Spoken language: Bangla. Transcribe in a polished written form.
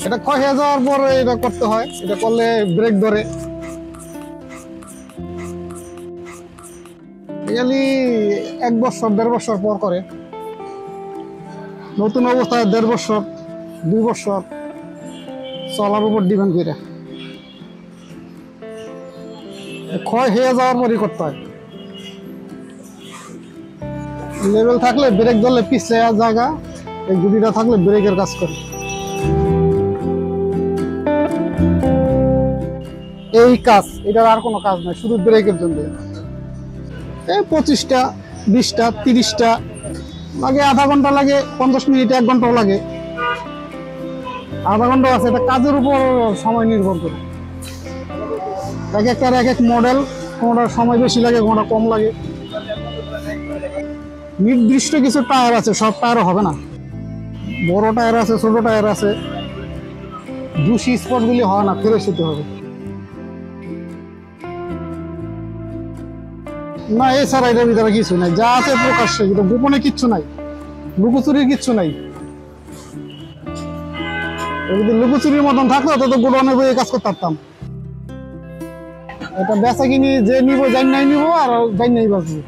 এটা ক্ষয় হয়ে যাওয়ার পর এটা করতে হয়, এটা করলে ব্রেক ধরে। রিয়ালি 1 বছর 1.5 বছর পর করে, নতুন অবস্থায় 1.5 বছর 2 বছর চলার উপর ডিপেন্ড করে। ক্ষয় হয়ে যাওয়ার পরই করতে হয়। লেভেল থাকলে ব্রেক ধরলে পিছলে জায়গা, এই গুটিটা থাকলে ব্রেকের কাজ করে। এই কাজ, এটার আর কোনো কাজ নাই, শুধু ব্রেকের জন্য। এই 25টা 20টা 30টা লাগে, আধা ঘন্টা লাগে, 50 মিনিট 1 ঘন্টাও লাগে, আধা ঘন্টা আছে। এটা কাজের উপর সময় নির্ভর করে, এক একটার এক এক মডেল, কোনোটার সময় বেশি লাগে, কোনোটা কম লাগে। নির্দিষ্ট কিছু টায়ার আছে, সব টায়ারও হবে না। বড় টায়ার আছে, ছোট টায়ার আছে, দূষি স্পটগুলি হয় না, ফ্রেশ হতে হবে। না, এছাড়া এটার ভিতরে কিছু নাই, যা আছে প্রকাশ্যে, কিন্তু গোপনে কিচ্ছু নাই, লুকোচুরির কিচ্ছু নাই। যদি লুকোচুরির মতন থাকতো তো গোডাউনে বইয়ে কাজ করতে পারতাম। এটা বেচা কিনি যে নিবো, জান নাই নিবো, আর জান নাই বাঁচবো।